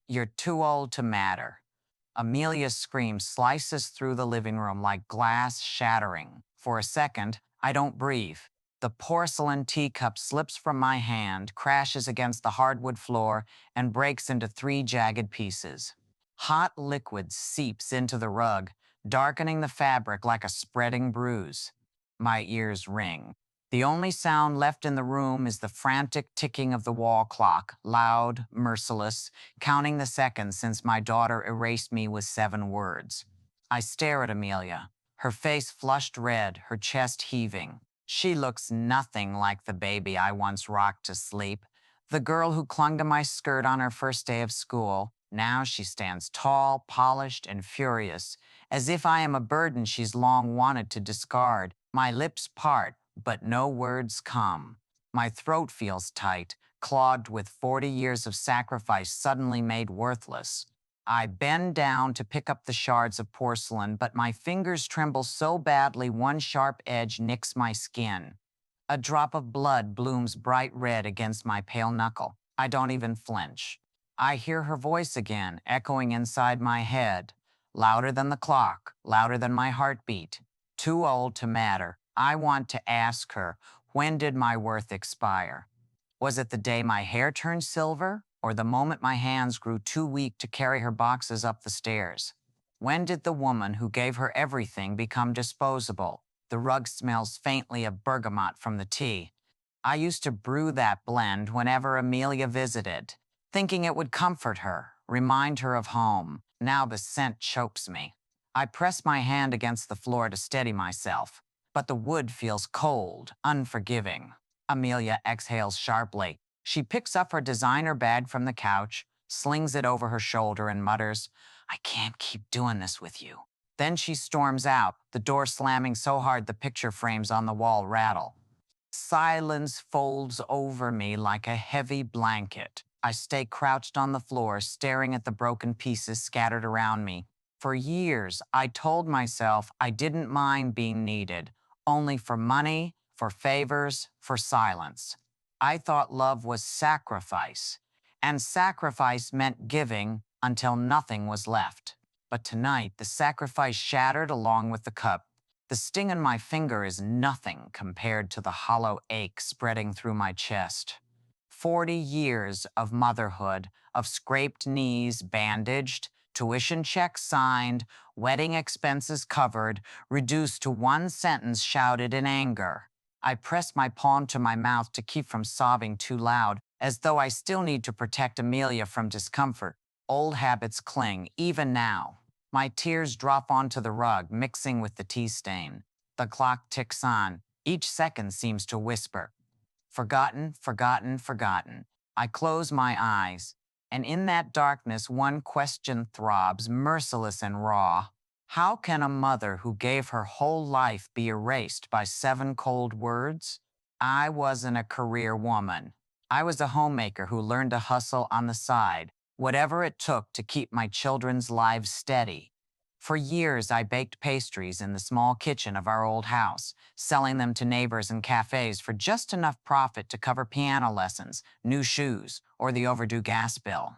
You're too old to matter. Amelia's scream slices through the living room like glass shattering. For a second, I don't breathe. The porcelain teacup slips from my hand, crashes against the hardwood floor, and breaks into three jagged pieces. Hot liquid seeps into the rug, darkening the fabric like a spreading bruise. My ears ring. The only sound left in the room is the frantic ticking of the wall clock, loud, merciless, counting the seconds since my daughter erased me with 7 words. I stare at Amelia, her face flushed red, her chest heaving. She looks nothing like the baby I once rocked to sleep, the girl who clung to my skirt on her first day of school. Now she stands tall, polished, and furious, as if I am a burden she's long wanted to discard. My lips part, but no words come. My throat feels tight, clogged with 40 years of sacrifice suddenly made worthless. I bend down to pick up the shards of porcelain, but my fingers tremble so badly one sharp edge nicks my skin. A drop of blood blooms bright red against my pale knuckle. I don't even flinch. I hear her voice again, echoing inside my head, louder than the clock, louder than my heartbeat. Too old to matter. I want to ask her, when did my worth expire? Was it the day my hair turned silver, or the moment my hands grew too weak to carry her boxes up the stairs? When did the woman who gave her everything become disposable? The rug smells faintly of bergamot from the tea. I used to brew that blend whenever Amelia visited, thinking it would comfort her, remind her of home. Now the scent chokes me. I press my hand against the floor to steady myself, but the wood feels cold, unforgiving. Amelia exhales sharply. She picks up her designer bag from the couch, slings it over her shoulder, and mutters, "I can't keep doing this with you." Then she storms out, the door slamming so hard the picture frames on the wall rattle. Silence folds over me like a heavy blanket. I stay crouched on the floor, staring at the broken pieces scattered around me. For years, I told myself I didn't mind being needed, only for money, for favors, for silence. I thought love was sacrifice, and sacrifice meant giving until nothing was left. But tonight, the sacrifice shattered along with the cup. The sting in my finger is nothing compared to the hollow ache spreading through my chest. 40 years of motherhood, of scraped knees bandaged, tuition checks signed, wedding expenses covered, reduced to one sentence shouted in anger. I press my palm to my mouth to keep from sobbing too loud, as though I still need to protect Amelia from discomfort. Old habits cling, even now. My tears drop onto the rug, mixing with the tea stain. The clock ticks on. Each second seems to whisper, "Forgotten, forgotten, forgotten." I close my eyes, and in that darkness, one question throbs, merciless and raw. How can a mother who gave her whole life be erased by 7 cold words? I wasn't a career woman. I was a homemaker who learned to hustle on the side, whatever it took to keep my children's lives steady. For years, I baked pastries in the small kitchen of our old house, selling them to neighbors and cafes for just enough profit to cover piano lessons, new shoes, or the overdue gas bill.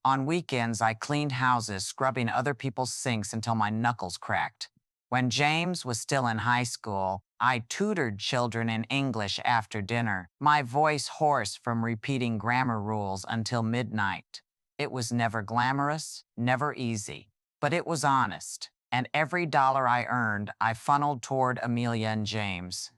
On weekends, I cleaned houses, scrubbing other people's sinks until my knuckles cracked. When James was still in high school, I tutored children in English after dinner, my voice hoarse from repeating grammar rules until midnight. It was never glamorous, never easy, but it was honest, and every dollar I earned, I funneled toward Amelia and James.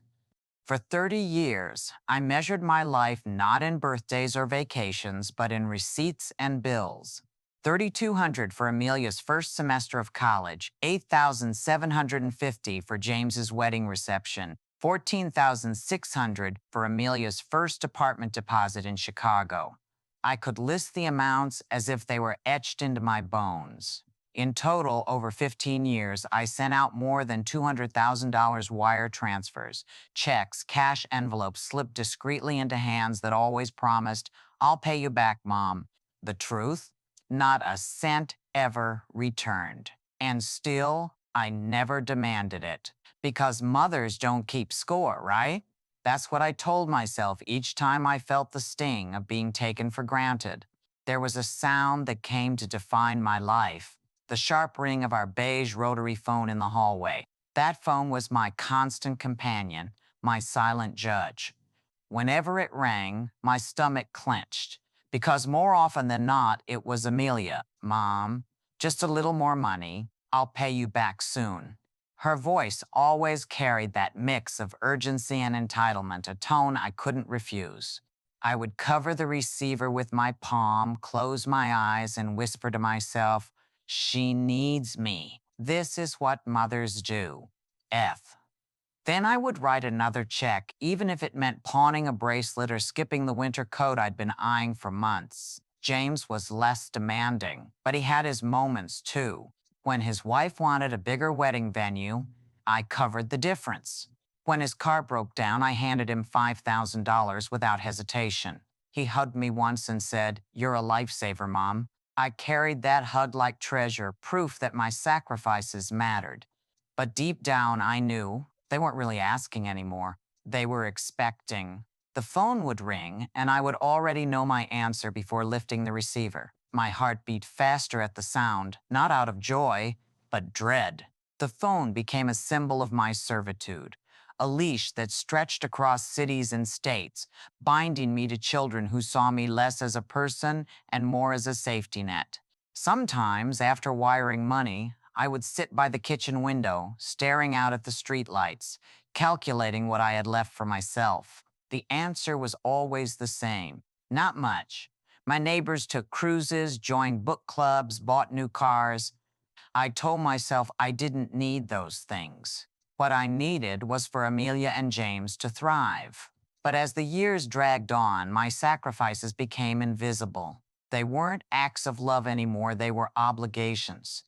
For 30 years, I measured my life not in birthdays or vacations, but in receipts and bills. $3,200 for Amelia's first semester of college, $8,750 for James's wedding reception, $14,600 for Amelia's first apartment deposit in Chicago. I could list the amounts as if they were etched into my bones. In total, over 15 years, I sent out more than $200,000 wire transfers, checks, cash envelopes slipped discreetly into hands that always promised, "I'll pay you back, Mom." The truth? Not a cent ever returned. And still, I never demanded it. Because mothers don't keep score, right? That's what I told myself each time I felt the sting of being taken for granted. There was a sound that came to define my life, the sharp ring of our beige rotary phone in the hallway. That phone was my constant companion, my silent judge. Whenever it rang, my stomach clenched, because more often than not, it was Amelia. Mom, just a little more money. I'll pay you back soon. Her voice always carried that mix of urgency and entitlement, a tone I couldn't refuse. I would cover the receiver with my palm, close my eyes, and whisper to myself, she needs me. This is what mothers do. F. Then I would write another check, even if it meant pawning a bracelet or skipping the winter coat I'd been eyeing for months. James was less demanding, but he had his moments too. When his wife wanted a bigger wedding venue, I covered the difference. When his car broke down, I handed him $5,000 without hesitation. He hugged me once and said, "You're a lifesaver, Mom." I carried that hug like treasure, proof that my sacrifices mattered. But deep down, I knew they weren't really asking anymore. They were expecting. The phone would ring, and I would already know my answer before lifting the receiver. My heart beat faster at the sound, not out of joy, but dread. The phone became a symbol of my servitude, a leash that stretched across cities and states, binding me to children who saw me less as a person and more as a safety net. Sometimes, after wiring money, I would sit by the kitchen window, staring out at the streetlights, calculating what I had left for myself. The answer was always the same: not much. My neighbors took cruises, joined book clubs, bought new cars. I told myself I didn't need those things. What I needed was for Amelia and James to thrive. But as the years dragged on, my sacrifices became invisible. They weren't acts of love anymore, they were obligations.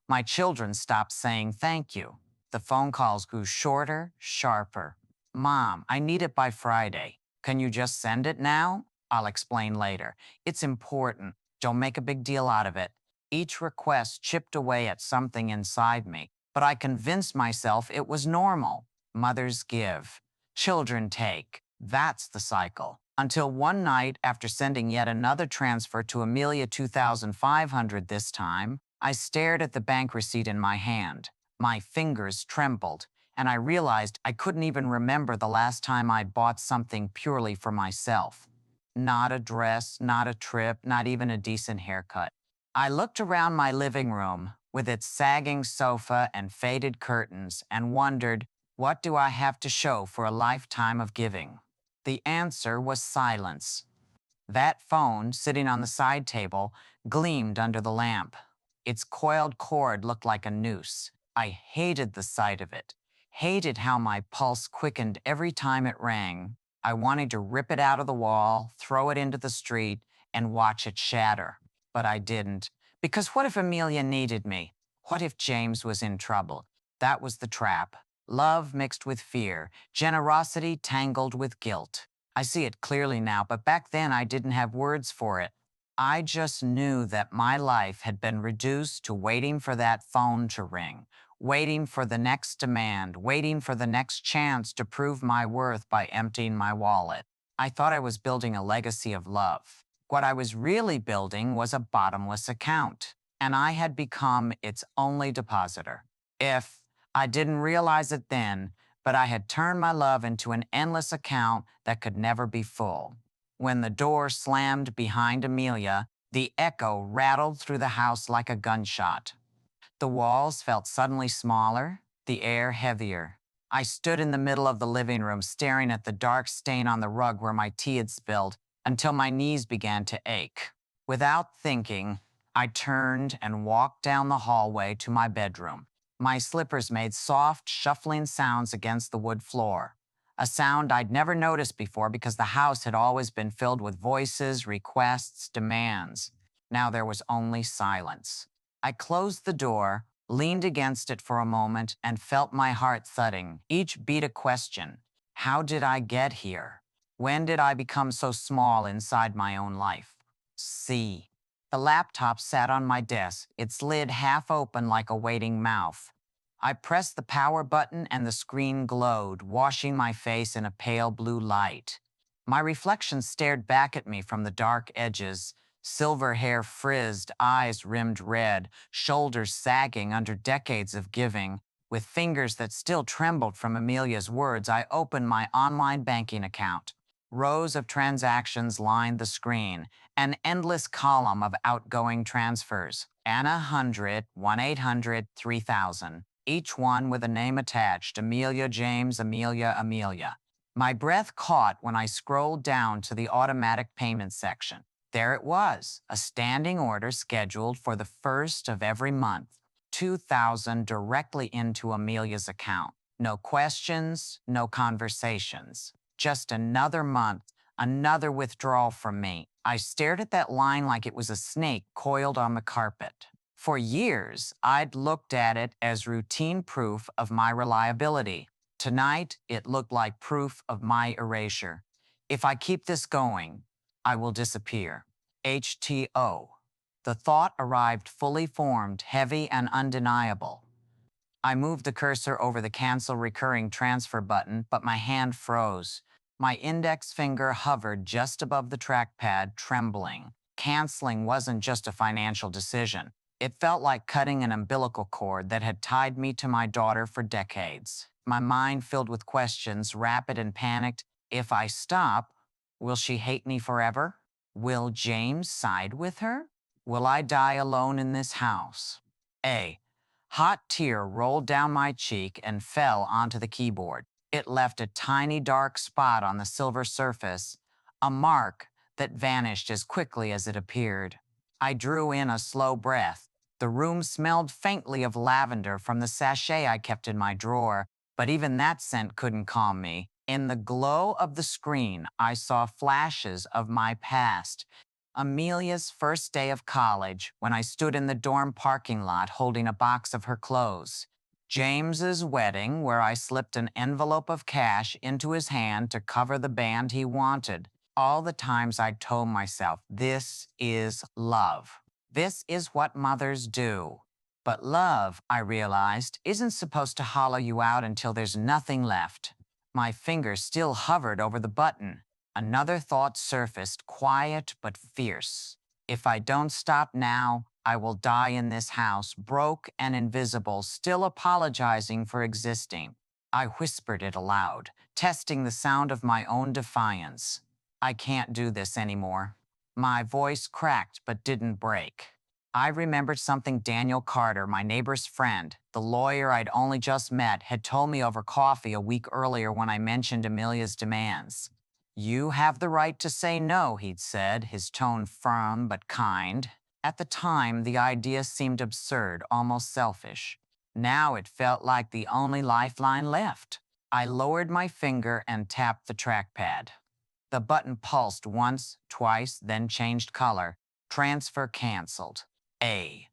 My children stopped saying thank you. The phone calls grew shorter, sharper. Mom, I need it by Friday. Can you just send it now? I'll explain later. It's important. Don't make a big deal out of it. Each request chipped away at something inside me, but I convinced myself it was normal. Mothers give, children take. That's the cycle. Until one night, after sending yet another transfer to Amelia, 2,500 this time, I stared at the bank receipt in my hand. My fingers trembled, and I realized I couldn't even remember the last time I'd bought something purely for myself. Not a dress, not a trip, not even a decent haircut. I looked around my living room with its sagging sofa and faded curtains and wondered, what do I have to show for a lifetime of giving? The answer was silence. That phone, sitting on the side table, gleamed under the lamp. Its coiled cord looked like a noose. I hated the sight of it, hated how my pulse quickened every time it rang. I wanted to rip it out of the wall, throw it into the street, and watch it shatter. But I didn't, because what if Amelia needed me? What if James was in trouble? That was the trap. Love mixed with fear, generosity tangled with guilt. I see it clearly now, but back then I didn't have words for it. I just knew that my life had been reduced to waiting for that phone to ring, waiting for the next demand, waiting for the next chance to prove my worth by emptying my wallet. I thought I was building a legacy of love. What I was really building was a bottomless account, and I had become its only depositor. If I didn't realize it then, but I had turned my love into an endless account that could never be full. When the door slammed behind Amelia, the echo rattled through the house like a gunshot. The walls felt suddenly smaller, the air heavier. I stood in the middle of the living room, staring at the dark stain on the rug where my tea had spilled, until my knees began to ache. Without thinking, I turned and walked down the hallway to my bedroom. My slippers made soft, shuffling sounds against the wood floor, a sound I'd never noticed before because the house had always been filled with voices, requests, demands. Now there was only silence. I closed the door, leaned against it for a moment, and felt my heart thudding, each beat a question. How did I get here? When did I become so small inside my own life? See. The laptop sat on my desk, its lid half open like a waiting mouth. I pressed the power button and the screen glowed, washing my face in a pale blue light. My reflection stared back at me from the dark edges, Silver hair frizzed, eyes rimmed red, shoulders sagging under decades of giving. With fingers that still trembled from Amelia's words, I opened my online banking account. Rows of transactions lined the screen, an endless column of outgoing transfers. Anna 100, 1-800, 3000. Each one with a name attached: Amelia, James, Amelia, Amelia. My breath caught when I scrolled down to the automatic payment section. There it was, a standing order scheduled for the first of every month. 2,000 directly into Amelia's account. No questions, no conversations. Just another month, another withdrawal from me. I stared at that line like it was a snake coiled on the carpet. For years, I'd looked at it as routine proof of my reliability. Tonight, it looked like proof of my erasure. If I keep this going, I will disappear. HTO. The thought arrived fully formed, heavy and undeniable. I moved the cursor over the cancel recurring transfer button, but my hand froze. My index finger hovered just above the trackpad, trembling. Canceling wasn't just a financial decision. It felt like cutting an umbilical cord that had tied me to my daughter for decades. My mind filled with questions, rapid and panicked. If I stop, will she hate me forever? Will James side with her? Will I die alone in this house? A hot tear rolled down my cheek and fell onto the keyboard. It left a tiny dark spot on the silver surface, a mark that vanished as quickly as it appeared. I drew in a slow breath. The room smelled faintly of lavender from the sachet I kept in my drawer, but even that scent couldn't calm me. In the glow of the screen, I saw flashes of my past. Amelia's first day of college, when I stood in the dorm parking lot holding a box of her clothes. James's wedding, where I slipped an envelope of cash into his hand to cover the band he wanted. All the times I told myself, this is love. This is what mothers do. But love, I realized, isn't supposed to hollow you out until there's nothing left. My finger still hovered over the button. Another thought surfaced, quiet but fierce. If I don't stop now, I will die in this house, broke and invisible, still apologizing for existing. I whispered it aloud, testing the sound of my own defiance. I can't do this anymore. My voice cracked but didn't break. I remembered something Daniel Carter, my neighbor's friend, the lawyer I'd only just met, had told me over coffee a week earlier when I mentioned Amelia's demands. You have the right to say no, he'd said, his tone firm but kind. At the time, the idea seemed absurd, almost selfish. Now it felt like the only lifeline left. I lowered my finger and tapped the trackpad. The button pulsed once, twice, then changed color. Transfer canceled. A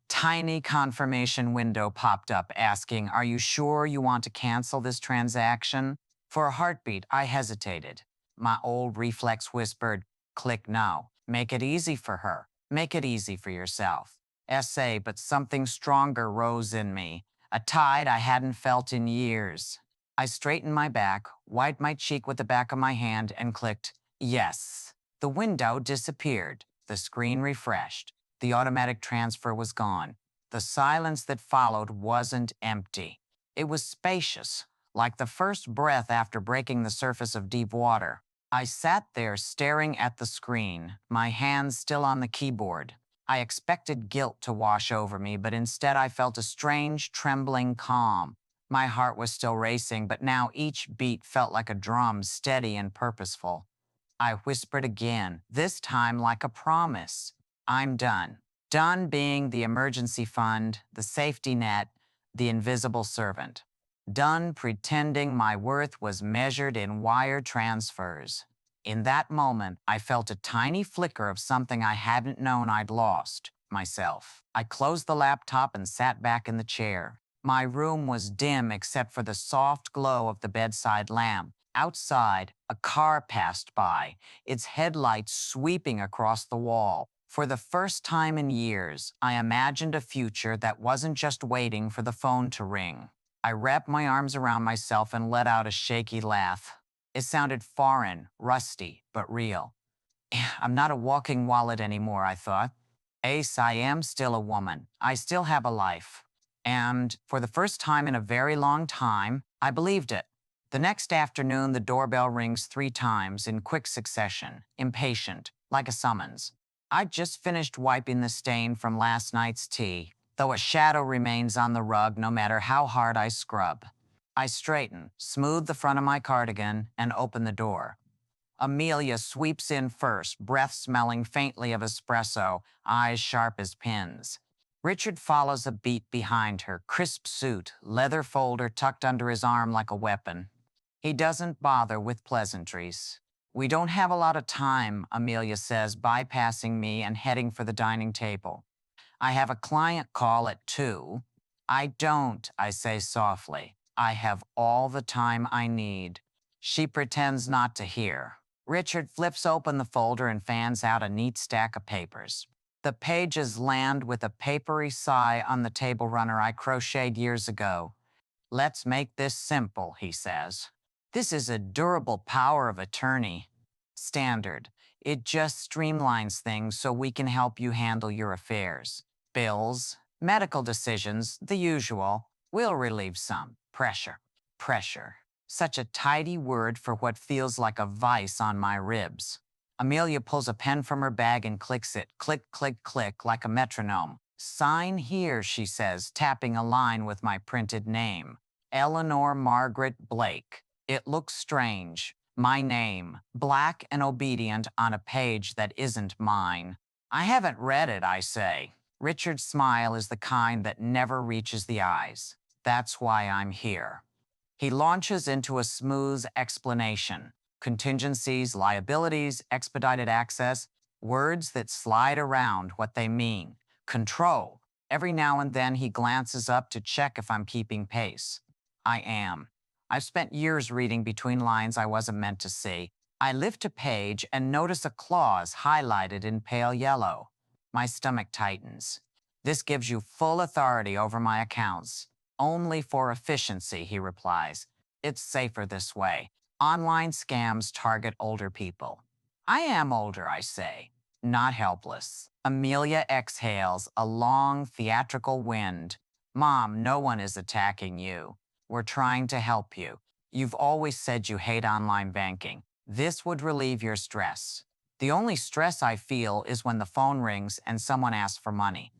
tiny confirmation window popped up asking, "Are you sure you want to cancel this transaction?" For a heartbeat, I hesitated. My old reflex whispered, "Click no. Make it easy for her. Make it easy for yourself." But something stronger rose in me, a tide I hadn't felt in years. I straightened my back, wiped my cheek with the back of my hand, and clicked yes. The window disappeared. The screen refreshed. The automatic transfer was gone. The silence that followed wasn't empty. It was spacious, like the first breath after breaking the surface of deep water. I sat there staring at the screen, my hands still on the keyboard. I expected guilt to wash over me, but instead I felt a strange, trembling calm. My heart was still racing, but now each beat felt like a drum, steady and purposeful. I whispered again, this time like a promise. I'm done. Done being the emergency fund, the safety net, the invisible servant. Done pretending my worth was measured in wire transfers. In that moment, I felt a tiny flicker of something I hadn't known I'd lost, myself. I closed the laptop and sat back in the chair. My room was dim except for the soft glow of the bedside lamp. Outside, a car passed by, its headlights sweeping across the wall. For the first time in years, I imagined a future that wasn't just waiting for the phone to ring. I wrapped my arms around myself and let out a shaky laugh. It sounded foreign, rusty, but real. I'm not a walking wallet anymore, I thought. Ace, I am still a woman. I still have a life. And for the first time in a very long time, I believed it. The next afternoon, the doorbell rings 3 times in quick succession, impatient, like a summons. I'd just finished wiping the stain from last night's tea, though a shadow remains on the rug no matter how hard I scrub. I straighten, smooth the front of my cardigan, and open the door. Amelia sweeps in first, breath smelling faintly of espresso, eyes sharp as pins. Richard follows a beat behind her, crisp suit, leather folder tucked under his arm like a weapon. He doesn't bother with pleasantries. We don't have a lot of time, Amelia says, bypassing me and heading for the dining table. I have a client call at 2. I don't, I say softly. I have all the time I need. She pretends not to hear. Richard flips open the folder and fans out a neat stack of papers. The pages land with a papery sigh on the table runner I crocheted years ago. Let's make this simple, he says. This is a durable power of attorney. Standard. It just streamlines things so we can help you handle your affairs. Bills, medical decisions, the usual. We'll relieve some. Pressure. Pressure. Such a tidy word for what feels like a vice on my ribs. Amelia pulls a pen from her bag and clicks it. Click, click, click, like a metronome. Sign here, she says, tapping a line with my printed name. Eleanor Margaret Blake. It looks strange. My name, black and obedient on a page that isn't mine. I haven't read it, I say. Richard's smile is the kind that never reaches the eyes. That's why I'm here. He launches into a smooth explanation. Contingencies, liabilities, expedited access, words that slide around what they mean. Control. Every now and then he glances up to check if I'm keeping pace. I am. I've spent years reading between lines I wasn't meant to see. I lift a page and notice a clause highlighted in pale yellow. My stomach tightens. This gives you full authority over my accounts. Only for efficiency, he replies. It's safer this way. Online scams target older people. I am older, I say. Not helpless. Amelia exhales, a long, theatrical wind. Mom, no one is attacking you. We're trying to help you. You've always said you hate online banking. This would relieve your stress. The only stress I feel is when the phone rings and someone asks for money.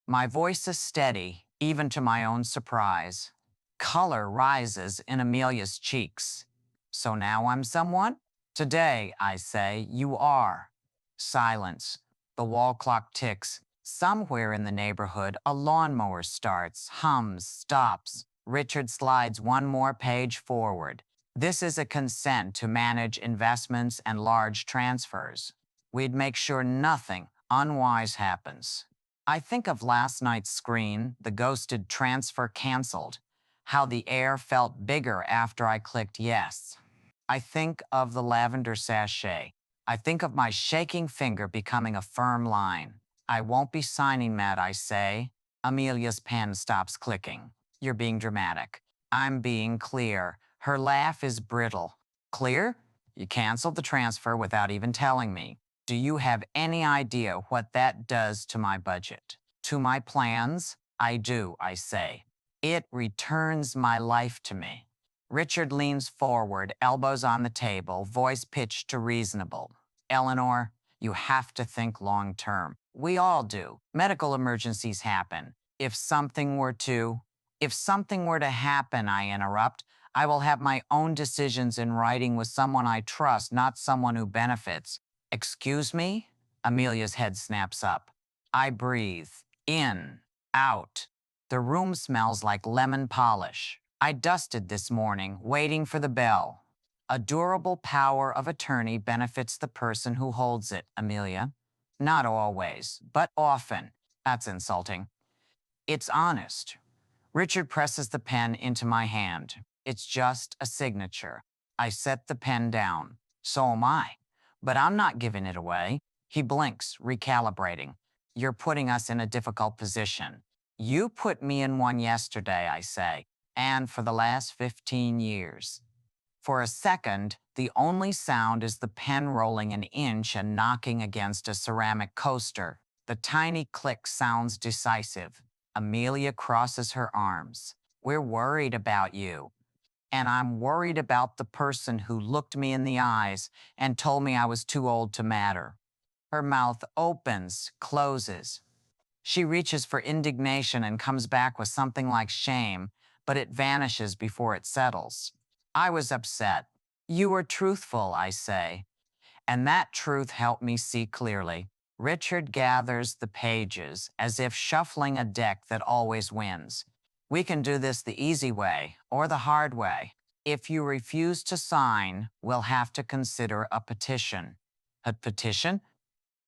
My voice is steady, even to my own surprise. Color rises in Amelia's cheeks. So now I'm someone? Today, I say, you are. Silence. The wall clock ticks. Somewhere in the neighborhood, a lawnmower starts, hums, stops. Richard slides one more page forward. This is a consent to manage investments and large transfers. We'd make sure nothing unwise happens. I think of last night's screen, the ghosted transfer canceled, how the air felt bigger after I clicked yes. I think of the lavender sachet. I think of my shaking finger becoming a firm line. I won't be signing that, I say. Amelia's pen stops clicking. You're being dramatic. I'm being clear. Her laugh is brittle. Clear? You canceled the transfer without even telling me. Do you have any idea what that does to my budget? To my plans? I do, I say. It returns my life to me. Richard leans forward, elbows on the table, voice pitched to reasonable. Eleanor, you have to think long term. We all do. Medical emergencies happen. If something were to happen, I interrupt, I will have my own decisions in writing with someone I trust, not someone who benefits. Excuse me? Amelia's head snaps up. I breathe. In. Out. The room smells like lemon polish. I dusted this morning, waiting for the bell. A durable power of attorney benefits the person who holds it, Amelia. Not always, but often. That's insulting. It's honest. Richard presses the pen into my hand. It's just a signature. I set the pen down. So am I. But I'm not giving it away. He blinks, recalibrating. You're putting us in a difficult position. You put me in one yesterday, I say, and for the last 15 years. For a second, the only sound is the pen rolling an inch and knocking against a ceramic coaster. The tiny click sounds decisive. Amelia crosses her arms. We're worried about you. And I'm worried about the person who looked me in the eyes and told me I was too old to matter. Her mouth opens, closes. She reaches for indignation and comes back with something like shame, but it vanishes before it settles. I was upset. You were truthful, I say, and that truth helped me see clearly. Richard gathers the pages as if shuffling a deck that always wins. We can do this the easy way or the hard way. If you refuse to sign, we'll have to consider a petition. A petition?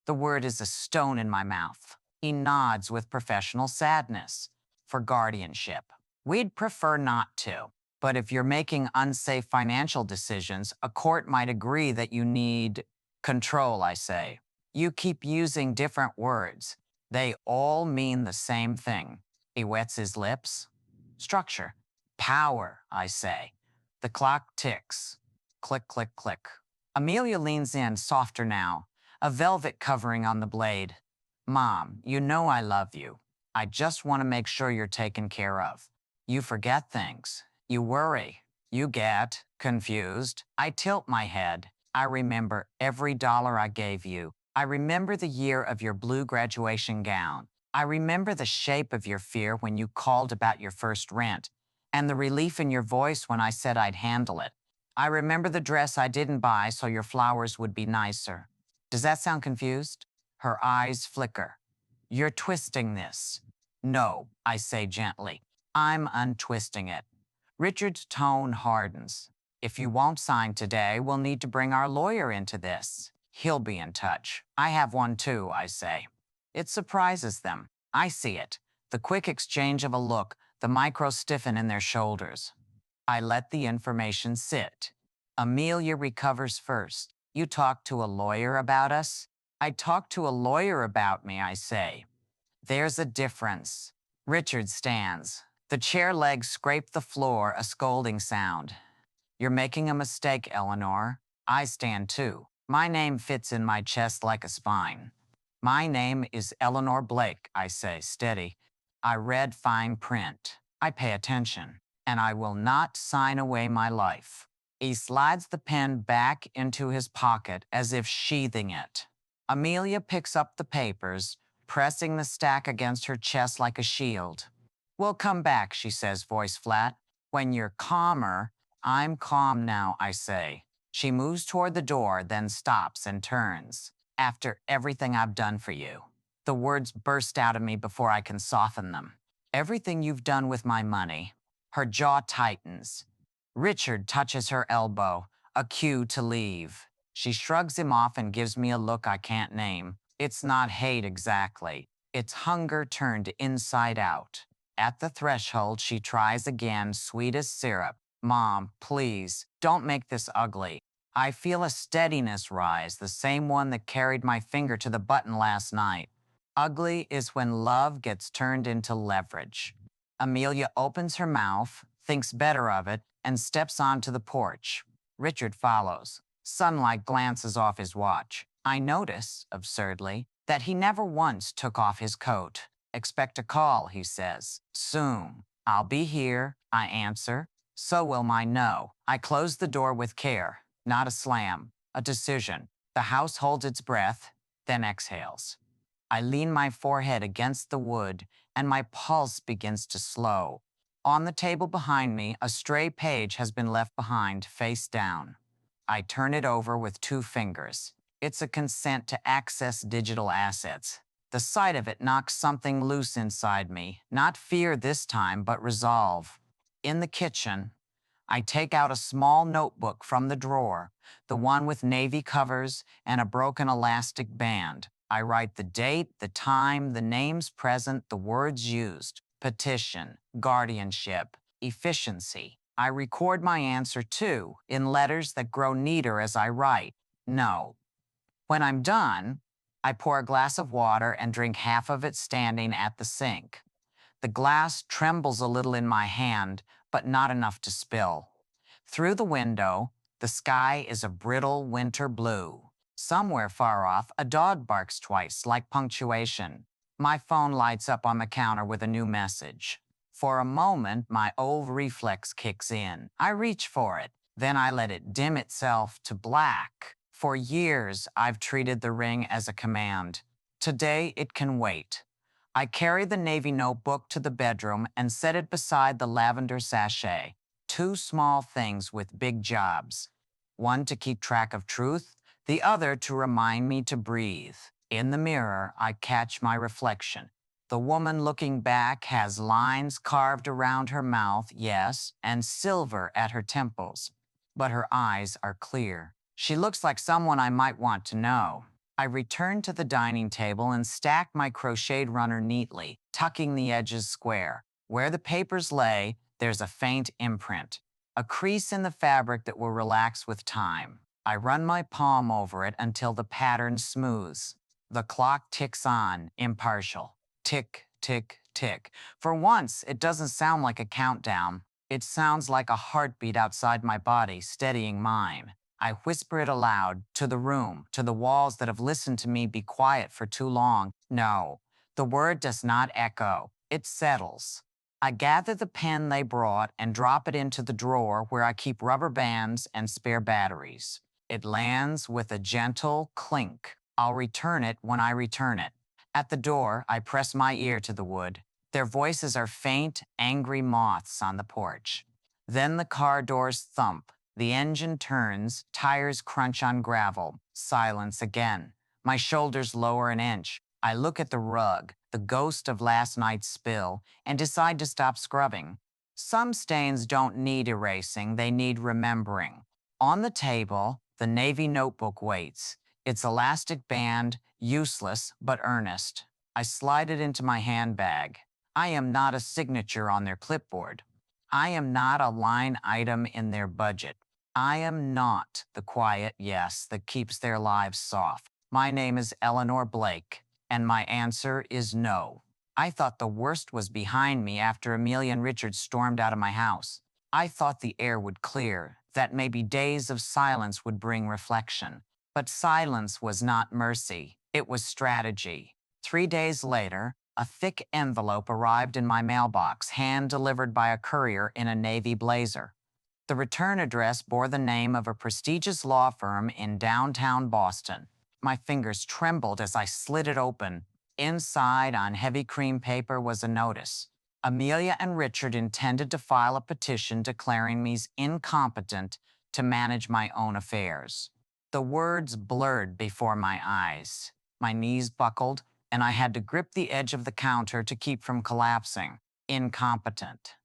The word is a stone in my mouth. He nods with professional sadness. For guardianship. We'd prefer not to. But if you're making unsafe financial decisions, a court might agree that you need control, I say. You keep using different words. They all mean the same thing. He wets his lips. Structure. Power, I say. The clock ticks. Click, click, click. Amelia leans in, softer now, a velvet covering on the blade. Mom, you know I love you. I just want to make sure you're taken care of. You forget things. You worry. You get confused. I tilt my head. I remember every dollar I gave you. I remember the year of your blue graduation gown. I remember the shape of your fear when you called about your first rent, and the relief in your voice when I said I'd handle it. I remember the dress I didn't buy so your flowers would be nicer. Does that sound confused? Her eyes flicker. You're twisting this. No, I say gently. I'm untwisting it. Richard's tone hardens. If you won't sign today, we'll need to bring our lawyer into this. He'll be in touch. I have one too, I say. It surprises them. I see it. The quick exchange of a look, the micro stiffen in their shoulders. I let the information sit. Amelia recovers first. You talked to a lawyer about us? I talked to a lawyer about me, I say. There's a difference. Richard stands. The chair legs scrape the floor, a scolding sound. You're making a mistake, Eleanor. I stand too. My name fits in my chest like a spine. My name is Eleanor Blake, I say, steady. I read fine print. I pay attention. And I will not sign away my life. He slides the pen back into his pocket as if sheathing it. Amelia picks up the papers, pressing the stack against her chest like a shield. We'll come back, she says, voice flat. When you're calmer, I'm calm now, I say. She moves toward the door, then stops and turns. After everything I've done for you. The words burst out of me before I can soften them. Everything you've done with my money. Her jaw tightens. Richard touches her elbow, a cue to leave. She shrugs him off and gives me a look I can't name. It's not hate exactly. It's hunger turned inside out. At the threshold, she tries again, sweet as syrup. Mom, please, don't make this ugly. I feel a steadiness rise, the same one that carried my finger to the button last night. Ugly is when love gets turned into leverage. Amelia opens her mouth, thinks better of it, and steps onto the porch. Richard follows. Sunlight glances off his watch. I notice, absurdly, that he never once took off his coat. Expect a call, he says. Soon. I'll be here, I answer. So will my no. I close the door with care. Not a slam, a decision. The house holds its breath, then exhales. I lean my forehead against the wood, and my pulse begins to slow. On the table behind me, a stray page has been left behind, face down. I turn it over with 2 fingers. It's a consent to access digital assets. The sight of it knocks something loose inside me, not fear this time, but resolve. In the kitchen, I take out a small notebook from the drawer, the one with navy covers and a broken elastic band. I write the date, the time, the names present, the words used, petition, guardianship, efficiency. I record my answer too, in letters that grow neater as I write. No. When I'm done, I pour a glass of water and drink half of it standing at the sink. The glass trembles a little in my hand, but not enough to spill. Through the window, the sky is a brittle winter blue. Somewhere far off, a dog barks twice, like punctuation. My phone lights up on the counter with a new message. For a moment, my old reflex kicks in. I reach for it. Then I let it dim itself to black. For years, I've treated the ring as a command. Today, it can wait. I carry the navy notebook to the bedroom and set it beside the lavender sachet. Two small things with big jobs. One to keep track of truth, the other to remind me to breathe. In the mirror, I catch my reflection. The woman looking back has lines carved around her mouth, yes, and silver at her temples. But her eyes are clear. She looks like someone I might want to know. I return to the dining table and stack my crocheted runner neatly, tucking the edges square. Where the papers lay, there's a faint imprint, a crease in the fabric that will relax with time. I run my palm over it until the pattern smooths. The clock ticks on, impartial. Tick, tick, tick. For once, it doesn't sound like a countdown. It sounds like a heartbeat outside my body, steadying mine. I whisper it aloud, to the room, to the walls that have listened to me be quiet for too long. No, the word does not echo. It settles. I gather the pen they brought and drop it into the drawer where I keep rubber bands and spare batteries. It lands with a gentle clink. I'll return it when I return it. At the door, I press my ear to the wood. Their voices are faint, angry moths on the porch. Then the car doors thump. The engine turns, tires crunch on gravel. Silence again. My shoulders lower an inch. I look at the rug, the ghost of last night's spill, and decide to stop scrubbing. Some stains don't need erasing, they need remembering. On the table, the navy notebook waits. Its elastic band, useless but earnest. I slide it into my handbag. I am not a signature on their clipboard. I am not a line item in their budget. I am not the quiet yes that keeps their lives soft. My name is Eleanor Blake, and my answer is no. I thought the worst was behind me after Amelia and Richard stormed out of my house. I thought the air would clear, that maybe days of silence would bring reflection. But silence was not mercy, it was strategy. 3 days later, a thick envelope arrived in my mailbox, hand-delivered by a courier in a navy blazer. The return address bore the name of a prestigious law firm in downtown Boston. My fingers trembled as I slid it open. Inside, on heavy cream paper, was a notice. Amelia and Richard intended to file a petition declaring me incompetent to manage my own affairs. The words blurred before my eyes. My knees buckled, and I had to grip the edge of the counter to keep from collapsing. Incompetent.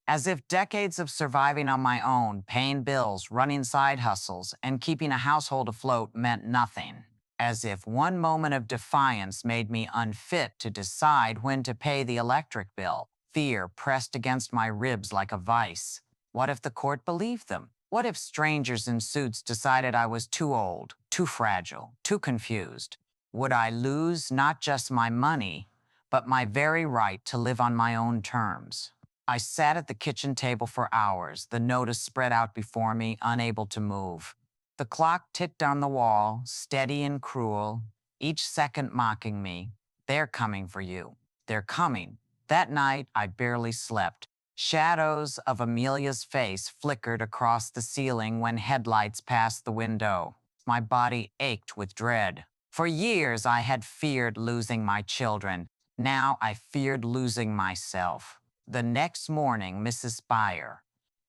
As if decades of surviving on my own, paying bills, running side hustles, and keeping a household afloat meant nothing. As if one moment of defiance made me unfit to decide when to pay the electric bill. Fear pressed against my ribs like a vice. What if the court believed them? What if strangers in suits decided I was too old, too fragile, too confused? Would I lose not just my money, but my very right to live on my own terms? I sat at the kitchen table for hours, the notice spread out before me, unable to move. The clock ticked on the wall, steady and cruel, each second mocking me. They're coming for you. They're coming. That night, I barely slept. Shadows of Amelia's face flickered across the ceiling when headlights passed the window. My body ached with dread. For years, I had feared losing my children. Now I feared losing myself. The next morning, Mrs.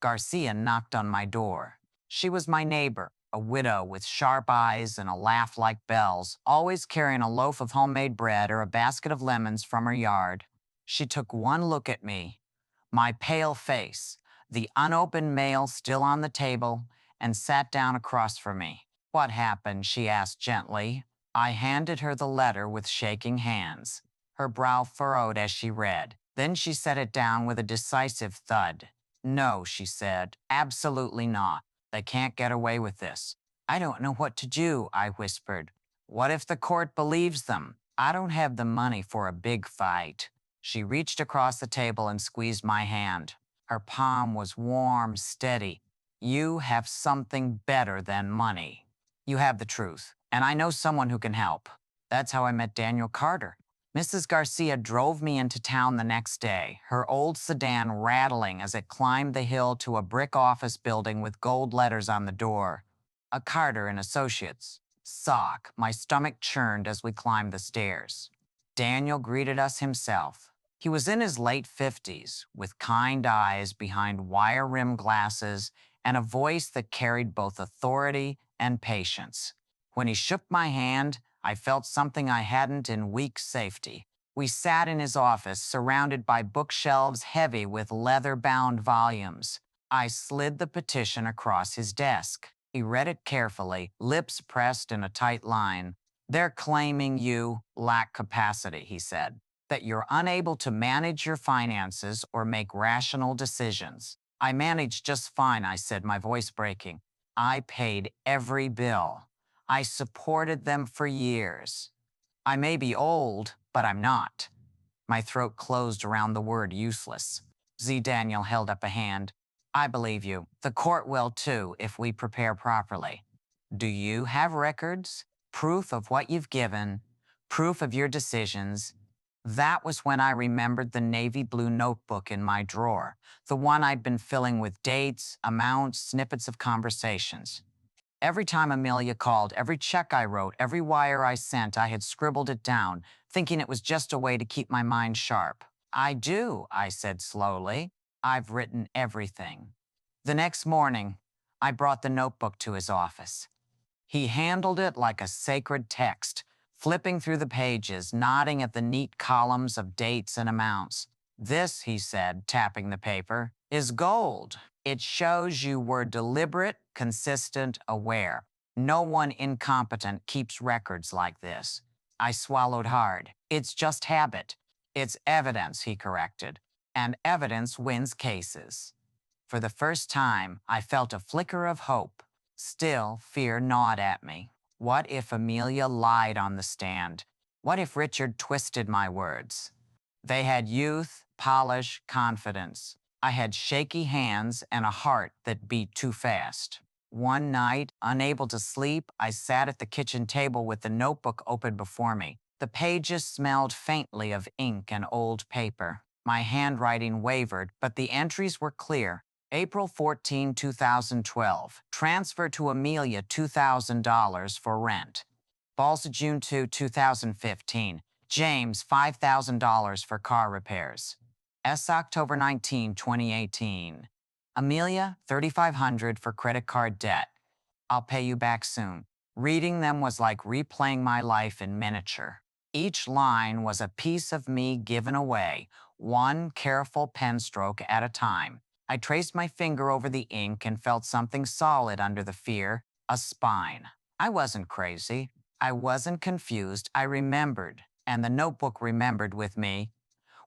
Garcia knocked on my door. She was my neighbor, a widow with sharp eyes and a laugh like bells, always carrying a loaf of homemade bread or a basket of lemons from her yard. She took one look at me, my pale face, the unopened mail still on the table, and sat down across from me. "What happened?" she asked gently. I handed her the letter with shaking hands. Her brow furrowed as she read. Then she set it down with a decisive thud. "No," she said, "absolutely not. They can't get away with this." "I don't know what to do," I whispered. "What if the court believes them? I don't have the money for a big fight." She reached across the table and squeezed my hand. Her palm was warm, steady. You have something better than money. You have the truth, and I know someone who can help. That's how I met Daniel Carter. Mrs. Garcia drove me into town the next day, her old sedan rattling as it climbed the hill to a brick office building with gold letters on the door. A Carter and Associates. Sock. My stomach churned as we climbed the stairs. Daniel greeted us himself. He was in his late 50s, with kind eyes behind wire-rimmed glasses and a voice that carried both authority and patience. When he shook my hand, I felt something I hadn't in weeks' safety. We sat in his office, surrounded by bookshelves heavy with leather-bound volumes. I slid the petition across his desk. He read it carefully, lips pressed in a tight line. They're claiming you lack capacity, he said, that you're unable to manage your finances or make rational decisions. I managed just fine, I said, my voice breaking. I paid every bill. I supported them for years. I may be old, but I'm not. My throat closed around the word useless. Z. Daniel held up a hand. I believe you. The court will too, if we prepare properly. Do you have records? Proof of what you've given? Proof of your decisions? That was when I remembered the navy blue notebook in my drawer, the one I'd been filling with dates, amounts, snippets of conversations. Every time Amelia called, every check I wrote, every wire I sent, I had scribbled it down, thinking it was just a way to keep my mind sharp. I do, I said slowly. I've written everything. The next morning, I brought the notebook to his office. He handled it like a sacred text, flipping through the pages, nodding at the neat columns of dates and amounts. This, he said, tapping the paper, is gold. It shows you were deliberate, consistent, aware. No one incompetent keeps records like this. I swallowed hard. It's just habit. It's evidence, he corrected. And evidence wins cases. For the first time, I felt a flicker of hope. Still, fear gnawed at me. What if Amelia lied on the stand? What if Richard twisted my words? They had youth, polish, confidence. I had shaky hands and a heart that beat too fast. One night, unable to sleep, I sat at the kitchen table with the notebook open before me. The pages smelled faintly of ink and old paper. My handwriting wavered, but the entries were clear. April 14, 2012. Transfer to Amelia $2,000 for rent. Balsa June 2, 2015. James $5,000 for car repairs. October 19, 2018. Amelia $3,500 for credit card debt. I'll pay you back soon. Reading them was like replaying my life in miniature. Each line was a piece of me given away, one careful pen stroke at a time. I traced my finger over the ink and felt something solid under the fear, a spine. I wasn't crazy. I wasn't confused. I remembered, and the notebook remembered with me.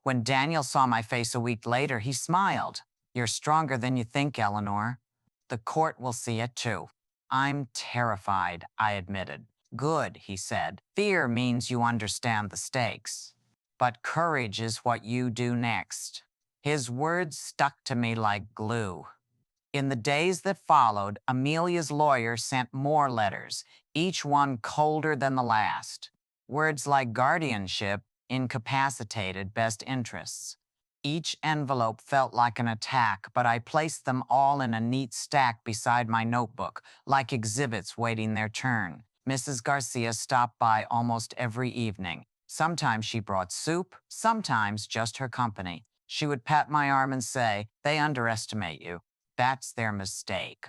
When Daniel saw my face a week later, he smiled. You're stronger than you think, Eleanor. The court will see it too. I'm terrified, I admitted. Good, he said. Fear means you understand the stakes. But courage is what you do next. His words stuck to me like glue. In the days that followed, Amelia's lawyer sent more letters, each one colder than the last. Words like guardianship, incapacitated, best interests. Each envelope felt like an attack, but I placed them all in a neat stack beside my notebook, like exhibits waiting their turn. Mrs. Garcia stopped by almost every evening. Sometimes she brought soup, sometimes just her company. She would pat my arm and say, "They underestimate you. That's their mistake."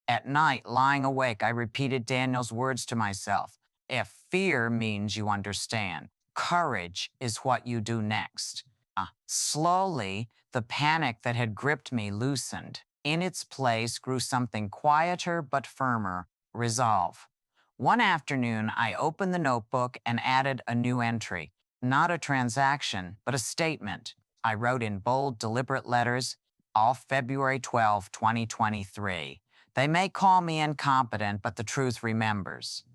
At night, lying awake, I repeated Daniel's words to myself. If fear means you understand, courage is what you do next. Slowly, the panic that had gripped me loosened. In its place grew something quieter but firmer, resolve. One afternoon, I opened the notebook and added a new entry. Not a transaction, but a statement. I wrote in bold, deliberate letters, off February 12, 2023. They may call me incompetent, but the truth remembers.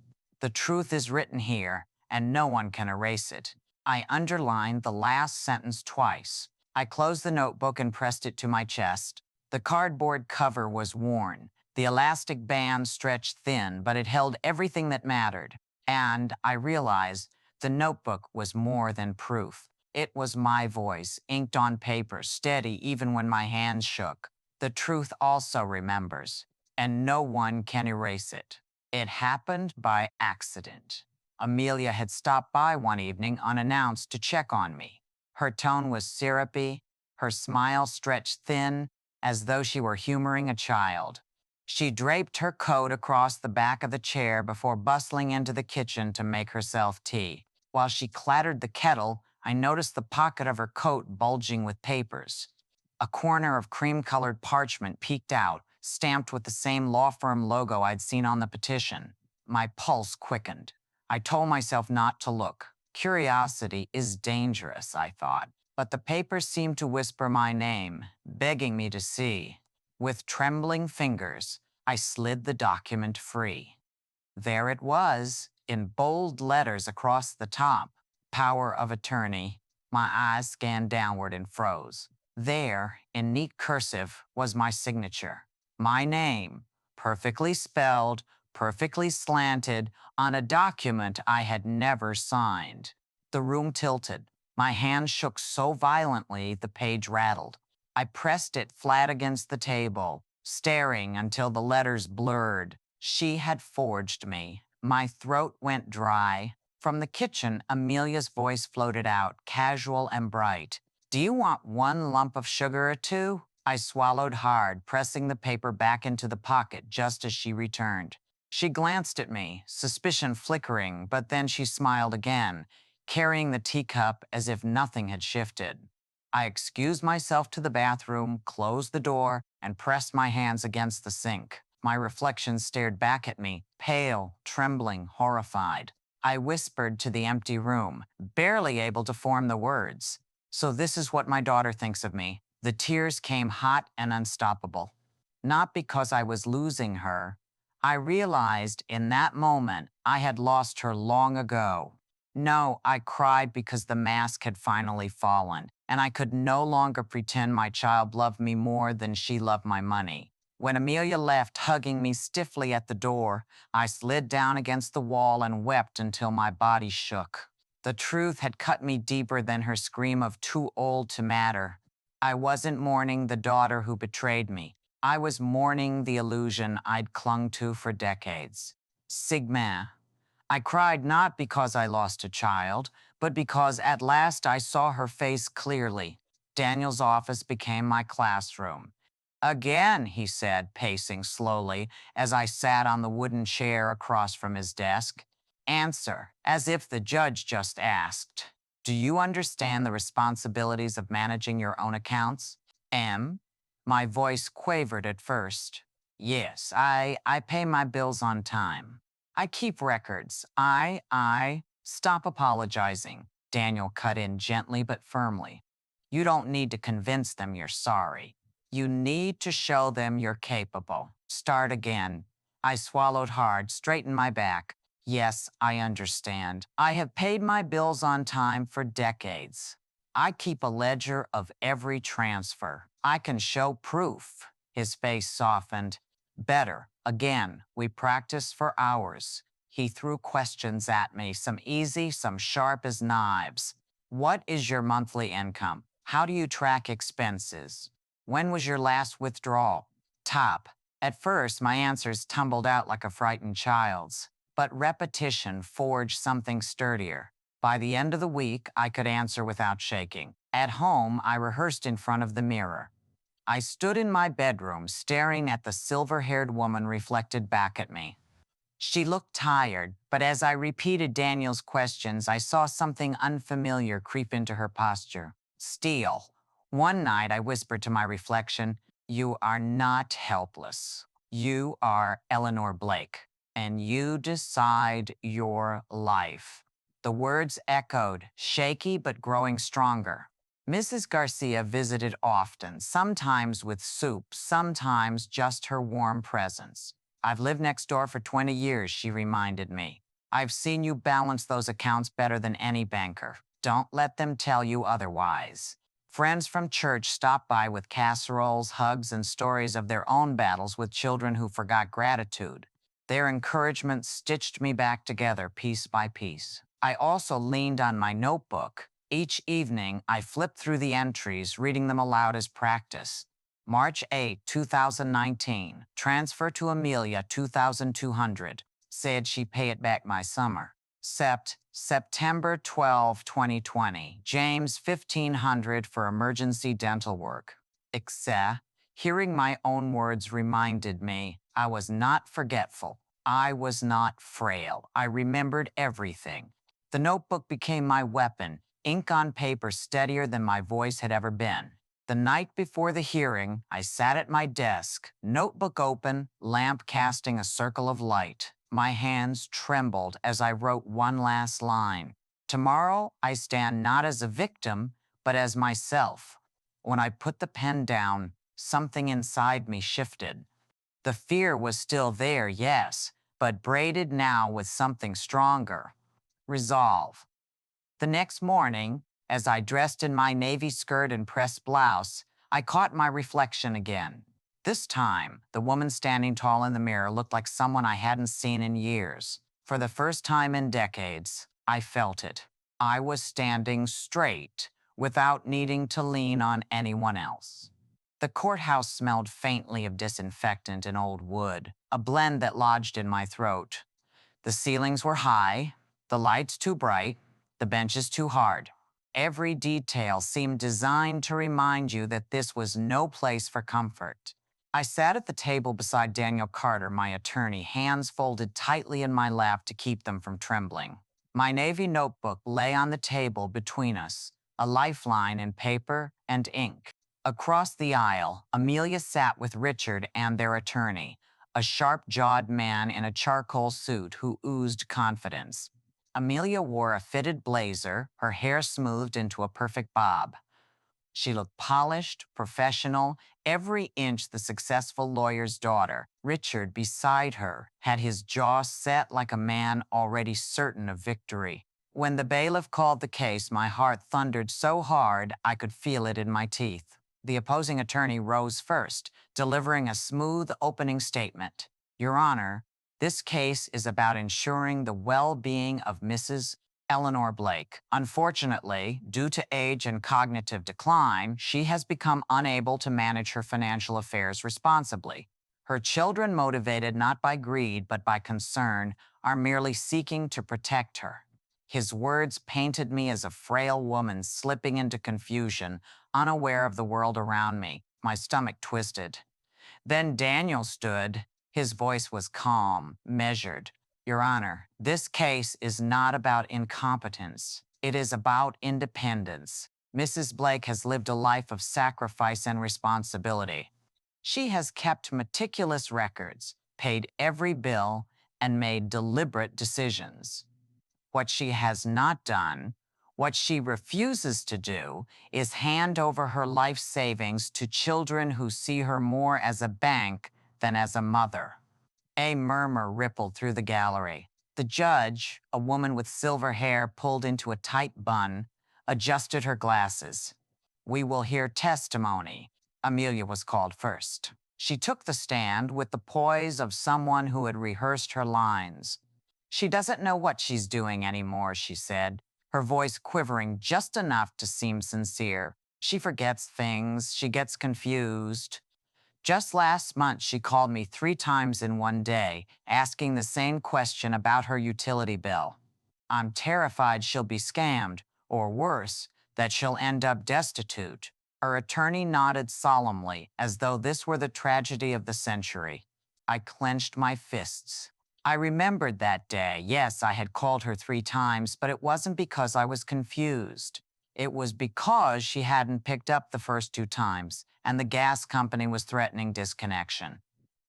The truth is written here, and no one can erase it. I underlined the last sentence twice. I closed the notebook and pressed it to my chest. The cardboard cover was worn. The elastic band stretched thin, but it held everything that mattered. And I realized the notebook was more than proof. It was my voice, inked on paper, steady even when my hands shook. The truth also remembers, and no one can erase it. It happened by accident. Amelia had stopped by one evening unannounced to check on me. Her tone was syrupy, her smile stretched thin, as though she were humoring a child. She draped her coat across the back of the chair before bustling into the kitchen to make herself tea. While she clattered the kettle, I noticed the pocket of her coat bulging with papers. A corner of cream-colored parchment peeked out, stamped with the same law firm logo I'd seen on the petition. My pulse quickened. I told myself not to look. Curiosity is dangerous, I thought. But the papers seemed to whisper my name, begging me to see. With trembling fingers, I slid the document free. There it was, in bold letters across the top. Power of attorney. My eyes scanned downward and froze. There, in neat cursive, was my signature. My name, perfectly spelled, perfectly slanted, on a document I had never signed. The room tilted. My hand shook so violently the page rattled. I pressed it flat against the table, staring until the letters blurred. She had forged me. My throat went dry. From the kitchen, Amelia's voice floated out, casual and bright. "Do you want one lump of sugar or two?" I swallowed hard, pressing the paper back into the pocket just as she returned. She glanced at me, suspicion flickering, but then she smiled again, carrying the teacup as if nothing had shifted. I excused myself to the bathroom, closed the door, and pressed my hands against the sink. My reflection stared back at me, pale, trembling, horrified. I whispered to the empty room, barely able to form the words. "So this is what my daughter thinks of me." The tears came hot and unstoppable. Not because I was losing her. I realized in that moment I had lost her long ago. No, I cried because the mask had finally fallen, and I could no longer pretend my child loved me more than she loved my money. When Amelia left, hugging me stiffly at the door, I slid down against the wall and wept until my body shook. The truth had cut me deeper than her scream of "too old to matter." I wasn't mourning the daughter who betrayed me. I was mourning the illusion I'd clung to for decades. Sigma. I cried not because I lost a child, but because at last I saw her face clearly. Daniel's office became my classroom. "Again," he said, pacing slowly as I sat on the wooden chair across from his desk. "Answer, as if the judge just asked. Do you understand the responsibilities of managing your own accounts?" M. My voice quavered at first. "Yes, I pay my bills on time. I keep records. Stop apologizing." Daniel cut in gently but firmly. "You don't need to convince them you're sorry. You need to show them you're capable. Start again." I swallowed hard, straightened my back. "Yes, I understand. I have paid my bills on time for decades. I keep a ledger of every transfer. I can show proof." His face softened. "Better. Again, we practiced for hours." He threw questions at me, some easy, some sharp as knives. "What is your monthly income? How do you track expenses? When was your last withdrawal?" Top. At first, my answers tumbled out like a frightened child's, but repetition forged something sturdier. By the end of the week, I could answer without shaking. At home, I rehearsed in front of the mirror. I stood in my bedroom, staring at the silver-haired woman reflected back at me. She looked tired, but as I repeated Daniel's questions, I saw something unfamiliar creep into her posture. Steel. One night, I whispered to my reflection, "You are not helpless. You are Eleanor Blake, and you decide your life." The words echoed, shaky but growing stronger. Mrs. Garcia visited often, sometimes with soup, sometimes just her warm presence. "I've lived next door for 20 years, she reminded me. "I've seen you balance those accounts better than any banker. Don't let them tell you otherwise." Friends from church stopped by with casseroles, hugs, and stories of their own battles with children who forgot gratitude. Their encouragement stitched me back together piece by piece. I also leaned on my notebook. Each evening, I flipped through the entries, reading them aloud as practice. March 8, 2019. Transfer to Amelia 2200. Said she pay it back my summer. September 12, 2020. James 1500 for emergency dental work. Hearing my own words reminded me I was not forgetful. I was not frail. I remembered everything. The notebook became my weapon, ink on paper steadier than my voice had ever been. The night before the hearing, I sat at my desk, notebook open, lamp casting a circle of light. My hands trembled as I wrote one last line. Tomorrow, I stand not as a victim, but as myself. When I put the pen down, something inside me shifted. The fear was still there, yes, but braided now with something stronger. Resolve. The next morning, as I dressed in my navy skirt and pressed blouse, I caught my reflection again. This time, the woman standing tall in the mirror looked like someone I hadn't seen in years. For the first time in decades, I felt it. I was standing straight, without needing to lean on anyone else. The courthouse smelled faintly of disinfectant and old wood, a blend that lodged in my throat. The ceilings were high, the lights too bright, the benches too hard. Every detail seemed designed to remind you that this was no place for comfort. I sat at the table beside Daniel Carter, my attorney, hands folded tightly in my lap to keep them from trembling. My navy notebook lay on the table between us, a lifeline in paper and ink. Across the aisle, Amelia sat with Richard and their attorney, a sharp-jawed man in a charcoal suit who oozed confidence. Amelia wore a fitted blazer, her hair smoothed into a perfect bob. She looked polished, professional, every inch the successful lawyer's daughter. Richard, beside her, had his jaw set like a man already certain of victory. When the bailiff called the case, my heart thundered so hard I could feel it in my teeth. The opposing attorney rose first, delivering a smooth opening statement. Your Honor, this case is about ensuring the well-being of Mrs. Eleanor Blake. Unfortunately, due to age and cognitive decline, she has become unable to manage her financial affairs responsibly. Her children, motivated not by greed but by concern, are merely seeking to protect her. His words painted me as a frail woman slipping into confusion, unaware of the world around me. My stomach twisted. Then Daniel stood. His voice was calm, measured. Your Honor, this case is not about incompetence. It is about independence. Mrs. Blake has lived a life of sacrifice and responsibility. She has kept meticulous records, paid every bill, and made deliberate decisions. What she has not done, what she refuses to do, is hand over her life savings to children who see her more as a bank than as a mother. A murmur rippled through the gallery. The judge, a woman with silver hair pulled into a tight bun, adjusted her glasses. We will hear testimony. Amelia was called first. She took the stand with the poise of someone who had rehearsed her lines. She doesn't know what she's doing anymore, she said, her voice quivering just enough to seem sincere. She forgets things. She gets confused. Just last month, she called me 3 times in one day, asking the same question about her utility bill. I'm terrified she'll be scammed, or worse, that she'll end up destitute. Her attorney nodded solemnly, as though this were the tragedy of the century. I clenched my fists. I remembered that day. Yes, I had called her 3 times, but it wasn't because I was confused. It was because she hadn't picked up the first 2 times, and the gas company was threatening disconnection.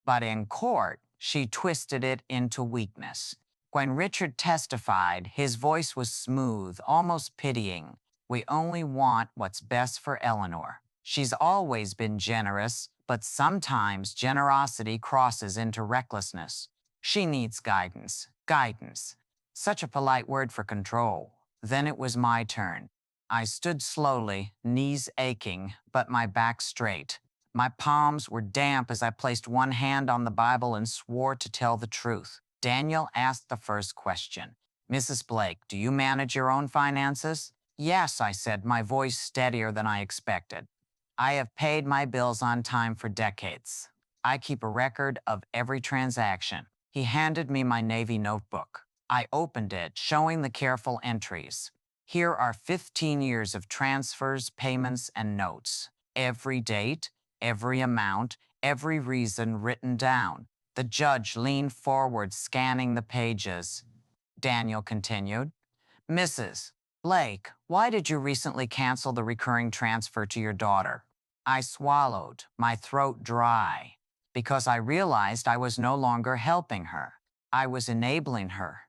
But in court, she twisted it into weakness. When Richard testified, his voice was smooth, almost pitying. We only want what's best for Eleanor. She's always been generous, but sometimes generosity crosses into recklessness. She needs guidance. Guidance. Such a polite word for control. Then it was my turn. I stood slowly, knees aching, but my back straight. My palms were damp as I placed one hand on the Bible and swore to tell the truth. Daniel asked the first question. Mrs. Blake, do you manage your own finances? Yes, I said, my voice steadier than I expected. I have paid my bills on time for decades. I keep a record of every transaction. He handed me my Navy notebook. I opened it, showing the careful entries. Here are 15 years of transfers, payments, and notes. Every date, every amount, every reason written down. The judge leaned forward, scanning the pages. Daniel continued. Mrs. Blake, why did you recently cancel the recurring transfer to your daughter? I swallowed, my throat dry, because I realized I was no longer helping her. I was enabling her,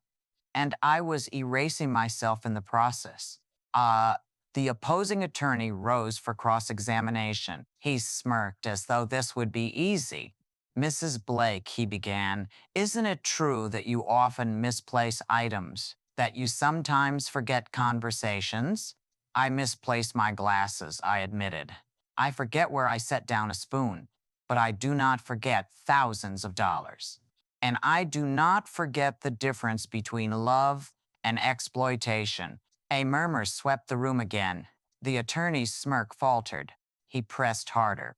and I was erasing myself in the process. Uh, the opposing attorney rose for cross-examination. He smirked as though this would be easy. Mrs. Blake, he began, isn't it true that you often misplace items, that you sometimes forget conversations? I misplaced my glasses, I admitted. I forget where I set down a spoon, but I do not forget thousands of dollars. And I do not forget the difference between love and exploitation. A murmur swept the room again. The attorney's smirk faltered. He pressed harder.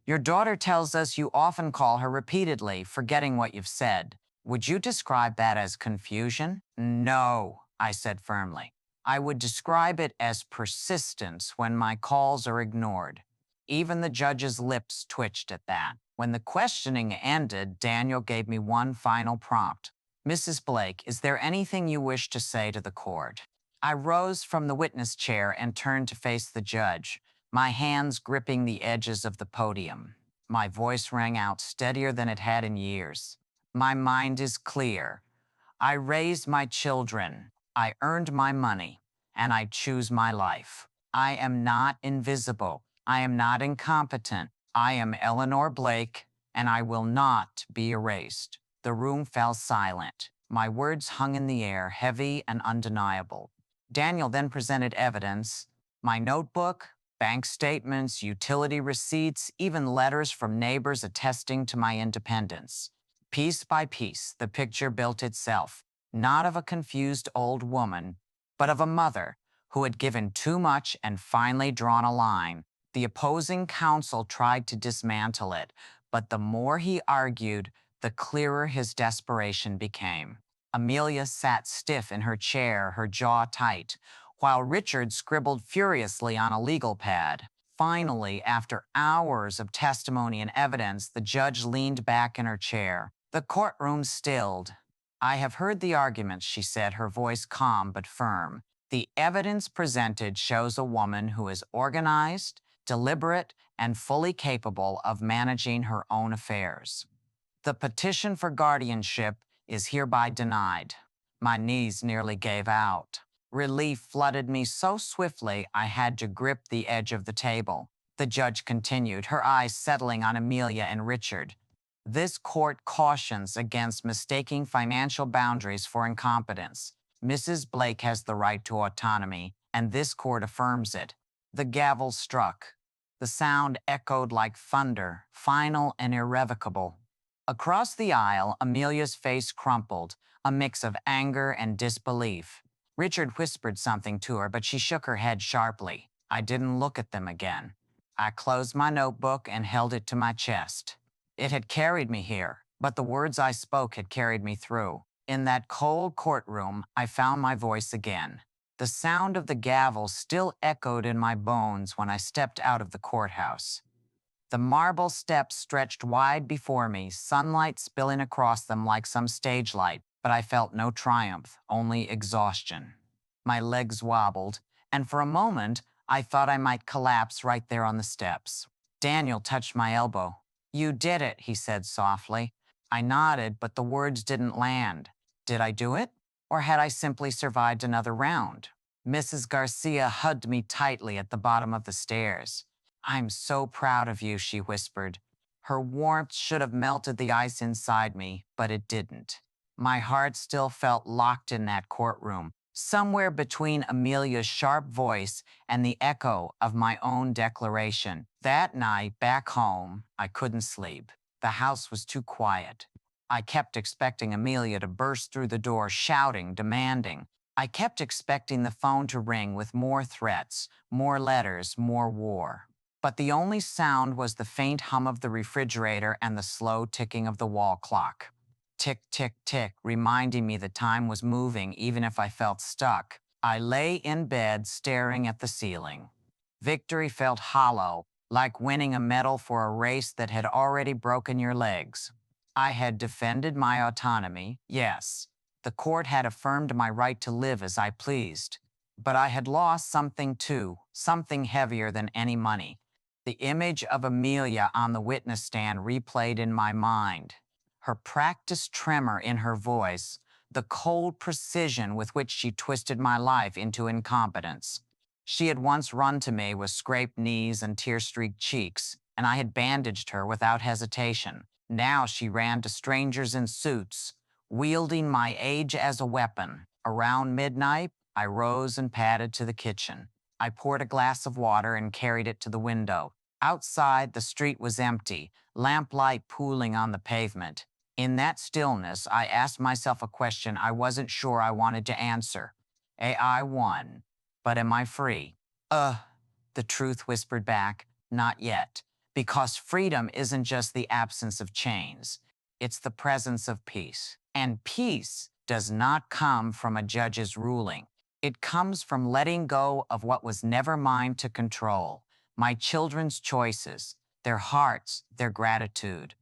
Your daughter tells us you often call her repeatedly, forgetting what you've said. Would you describe that as confusion? No, I said firmly. I would describe it as persistence when my calls are ignored. Even the judge's lips twitched at that. When the questioning ended, Daniel gave me one final prompt. Mrs. Blake, is there anything you wish to say to the court? I rose from the witness chair and turned to face the judge, my hands gripping the edges of the podium. My voice rang out steadier than it had in years. My mind is clear. I raised my children. I earned my money, and I choose my life. I am not invisible. I am not incompetent. I am Eleanor Blake, and I will not be erased. The room fell silent. My words hung in the air, heavy and undeniable. Daniel then presented evidence, my notebook, bank statements, utility receipts, even letters from neighbors attesting to my independence. Piece by piece, the picture built itself, not of a confused old woman, but of a mother who had given too much and finally drawn a line. The opposing counsel tried to dismantle it, but the more he argued, the clearer his desperation became. Amelia sat stiff in her chair, her jaw tight, while Richard scribbled furiously on a legal pad. Finally, after hours of testimony and evidence, the judge leaned back in her chair. The courtroom stilled. I have heard the arguments, she said, her voice calm but firm. The evidence presented shows a woman who is organized, deliberate, and fully capable of managing her own affairs. The petition for guardianship is hereby denied. My knees nearly gave out. Relief flooded me so swiftly I had to grip the edge of the table. The judge continued, her eyes settling on Amelia and Richard. This court cautions against mistaking financial boundaries for incompetence. Mrs. Blake has the right to autonomy, and this court affirms it. The gavel struck. The sound echoed like thunder, final and irrevocable. Across the aisle, Amelia's face crumpled, a mix of anger and disbelief. Richard whispered something to her, but she shook her head sharply. I didn't look at them again. I closed my notebook and held it to my chest. It had carried me here, but the words I spoke had carried me through. In that cold courtroom, I found my voice again. The sound of the gavel still echoed in my bones when I stepped out of the courthouse. The marble steps stretched wide before me, sunlight spilling across them like some stage light, but I felt no triumph, only exhaustion. My legs wobbled, and for a moment, I thought I might collapse right there on the steps. Daniel touched my elbow. You did it, he said softly. I nodded, but the words didn't land. Did I do it? Or had I simply survived another round? Mrs. Garcia hugged me tightly at the bottom of the stairs. I'm so proud of you, she whispered. Her warmth should have melted the ice inside me, but it didn't. My heart still felt locked in that courtroom, somewhere between Amelia's sharp voice and the echo of my own declaration. That night, back home, I couldn't sleep. The house was too quiet. I kept expecting Amelia to burst through the door, shouting, demanding. I kept expecting the phone to ring with more threats, more letters, more war. But the only sound was the faint hum of the refrigerator and the slow ticking of the wall clock. Tick, tick, tick, reminding me the time was moving even if I felt stuck. I lay in bed staring at the ceiling. Victory felt hollow, like winning a medal for a race that had already broken your legs. I had defended my autonomy, yes. The court had affirmed my right to live as I pleased. But I had lost something too, something heavier than any money. The image of Amelia on the witness stand replayed in my mind. Her practiced tremor in her voice, the cold precision with which she twisted my life into incompetence. She had once run to me with scraped knees and tear-streaked cheeks, and I had bandaged her without hesitation. Now she ran to strangers in suits, wielding my age as a weapon. Around midnight, I rose and padded to the kitchen. I poured a glass of water and carried it to the window. Outside, the street was empty, lamplight pooling on the pavement. In that stillness, I asked myself a question I wasn't sure I wanted to answer. I won, but am I free? The truth whispered back, not yet. Because freedom isn't just the absence of chains. It's the presence of peace. And peace does not come from a judge's ruling. It comes from letting go of what was never mine to control. My children's choices, their hearts, their gratitude.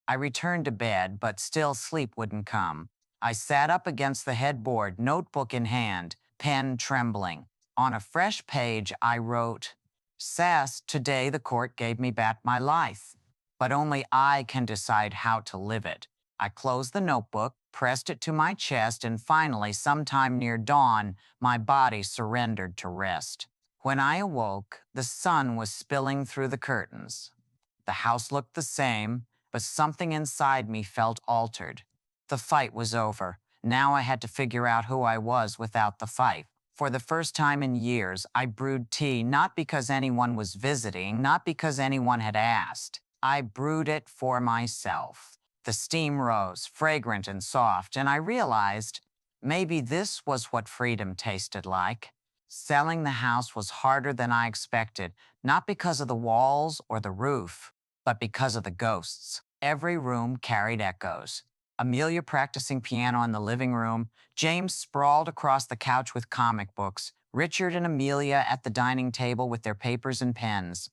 I returned to bed, but still sleep wouldn't come. I sat up against the headboard, notebook in hand, pen trembling. On a fresh page, I wrote, "Sass, today the court gave me back my life, but only I can decide how to live it." I closed the notebook, pressed it to my chest, and finally, sometime near dawn, my body surrendered to rest. When I awoke, the sun was spilling through the curtains. The house looked the same, but something inside me felt altered. The fight was over. Now I had to figure out who I was without the fight. For the first time in years, I brewed tea not because anyone was visiting, not because anyone had asked. I brewed it for myself. The steam rose, fragrant and soft, and I realized maybe this was what freedom tasted like. Selling the house was harder than I expected, not because of the walls or the roof, but because of the ghosts. Every room carried echoes. Amelia practicing piano in the living room, James sprawled across the couch with comic books, Richard and Amelia at the dining table with their papers and pens.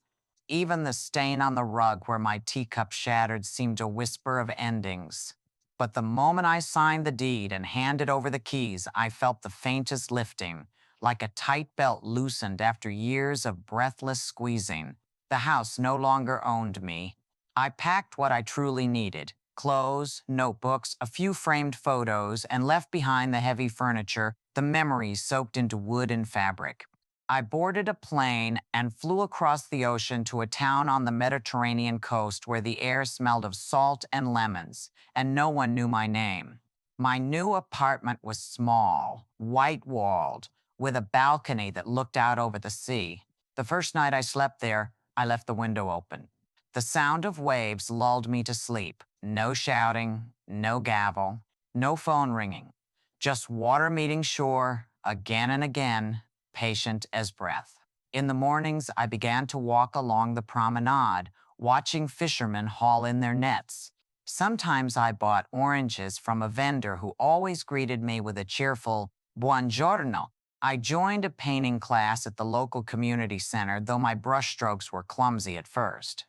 Even the stain on the rug where my teacup shattered seemed a whisper of endings. But the moment I signed the deed and handed over the keys, I felt the faintest lifting, like a tight belt loosened after years of breathless squeezing. The house no longer owned me. I packed what I truly needed: clothes, notebooks, a few framed photos, and left behind the heavy furniture, the memories soaked into wood and fabric. I boarded a plane and flew across the ocean to a town on the Mediterranean coast where the air smelled of salt and lemons, and no one knew my name. My new apartment was small, white-walled, with a balcony that looked out over the sea. The first night I slept there, I left the window open. The sound of waves lulled me to sleep. No shouting, no gavel, no phone ringing. Just water meeting shore again and again, patient as breath. In the mornings, I began to walk along the promenade, watching fishermen haul in their nets. Sometimes I bought oranges from a vendor who always greeted me with a cheerful "Buongiorno." I joined a painting class at the local community center, though my brushstrokes were clumsy at first.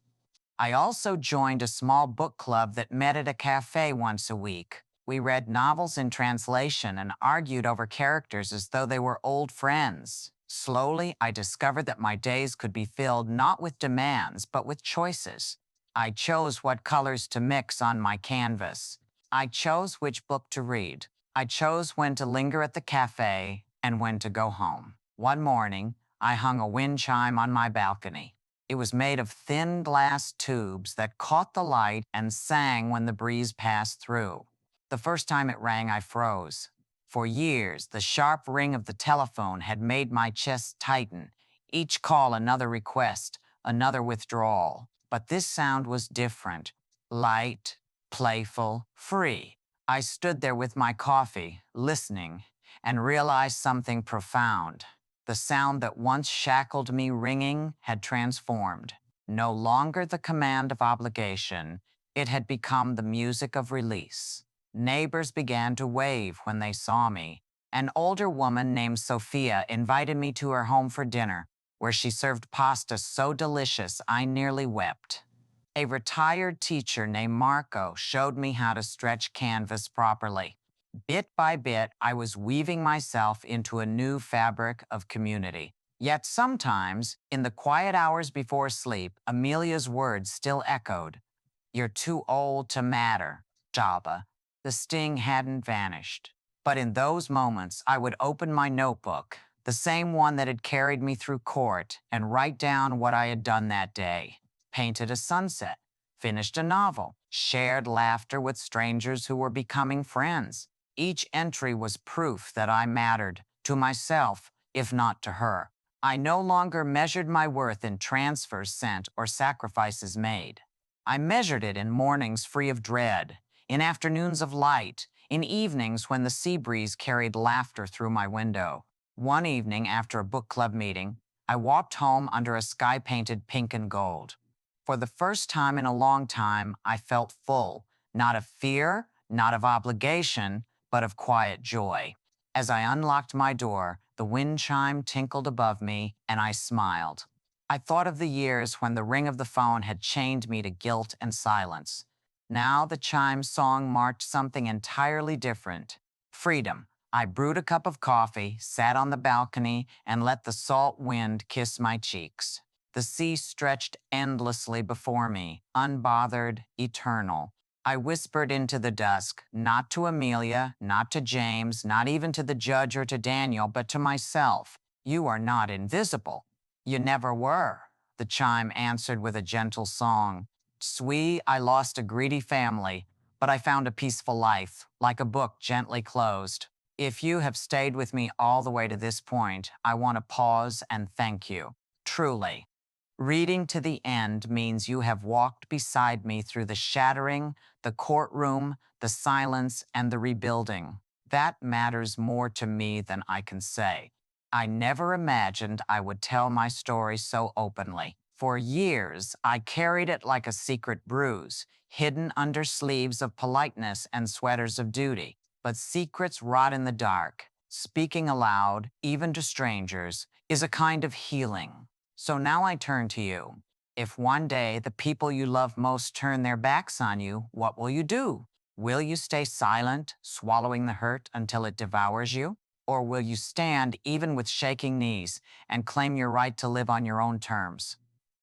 I also joined a small book club that met at a cafe once a week. We read novels in translation and argued over characters as though they were old friends. Slowly, I discovered that my days could be filled not with demands, but with choices. I chose what colors to mix on my canvas. I chose which book to read. I chose when to linger at the cafe and when to go home. One morning, I hung a wind chime on my balcony. It was made of thin glass tubes that caught the light and sang when the breeze passed through. The first time it rang, I froze. For years, the sharp ring of the telephone had made my chest tighten. Each call another request, another withdrawal. But this sound was different. Light, playful, free. I stood there with my coffee, listening, and realized something profound. The sound that once shackled me ringing had transformed. No longer the command of obligation, it had become the music of release. Neighbors began to wave when they saw me. An older woman named Sophia invited me to her home for dinner, where she served pasta so delicious I nearly wept. A retired teacher named Marco showed me how to stretch canvas properly. Bit by bit, I was weaving myself into a new fabric of community. Yet sometimes, in the quiet hours before sleep, Amelia's words still echoed. "You're too old to matter, Jabba." The sting hadn't vanished. But in those moments, I would open my notebook, the same one that had carried me through court, and write down what I had done that day. Painted a sunset, finished a novel, shared laughter with strangers who were becoming friends. Each entry was proof that I mattered, to myself, if not to her. I no longer measured my worth in transfers sent or sacrifices made. I measured it in mornings free of dread, in afternoons of light, in evenings when the sea breeze carried laughter through my window. One evening after a book club meeting, I walked home under a sky painted pink and gold. For the first time in a long time, I felt full, not of fear, not of obligation, but of quiet joy. As I unlocked my door, the wind chime tinkled above me, and I smiled. I thought of the years when the ring of the phone had chained me to guilt and silence. Now the chime song marked something entirely different. Freedom. I brewed a cup of coffee, sat on the balcony, and let the salt wind kiss my cheeks. The sea stretched endlessly before me, unbothered, eternal. I whispered into the dusk, not to Amelia, not to James, not even to the judge or to Daniel, but to myself. "You are not invisible." "You never were," the chime answered with a gentle song. "Sweet, I lost a greedy family, but I found a peaceful life, like a book gently closed. If you have stayed with me all the way to this point, I want to pause and thank you. Truly. Reading to the end means you have walked beside me through the shattering, the courtroom, the silence, and the rebuilding. That matters more to me than I can say. I never imagined I would tell my story so openly. For years, I carried it like a secret bruise, hidden under sleeves of politeness and sweaters of duty. But secrets rot in the dark. Speaking aloud, even to strangers, is a kind of healing. So now I turn to you. If one day the people you love most turn their backs on you, what will you do? Will you stay silent, swallowing the hurt until it devours you? Or will you stand, even with shaking knees, and claim your right to live on your own terms?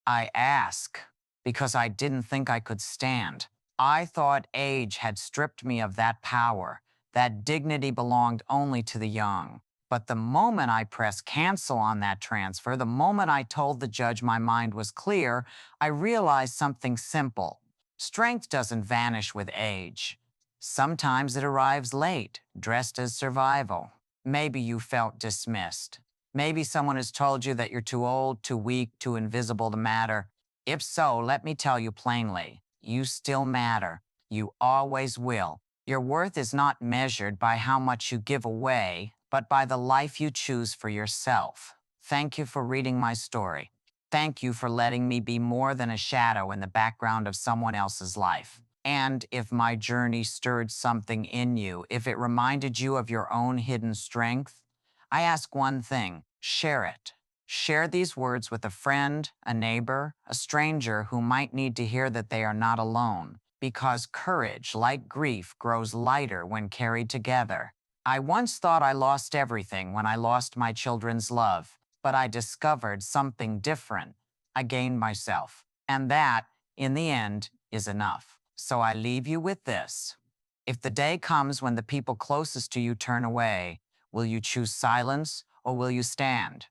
I ask because I didn't think I could stand. I thought age had stripped me of that power, that dignity belonged only to the young. But the moment I pressed cancel on that transfer, the moment I told the judge my mind was clear, I realized something simple. Strength doesn't vanish with age. Sometimes it arrives late, dressed as survival. Maybe you felt dismissed. Maybe someone has told you that you're too old, too weak, too invisible to matter. If so, let me tell you plainly, you still matter. You always will. Your worth is not measured by how much you give away, but by the life you choose for yourself. Thank you for reading my story. Thank you for letting me be more than a shadow in the background of someone else's life. And if my journey stirred something in you, if it reminded you of your own hidden strength, I ask one thing: share it. Share these words with a friend, a neighbor, a stranger who might need to hear that they are not alone. Because courage, like grief, grows lighter when carried together. I once thought I lost everything when I lost my children's love, but I discovered something different. I gained myself. And that, in the end, is enough. So I leave you with this. If the day comes when the people closest to you turn away, will you choose silence or will you stand?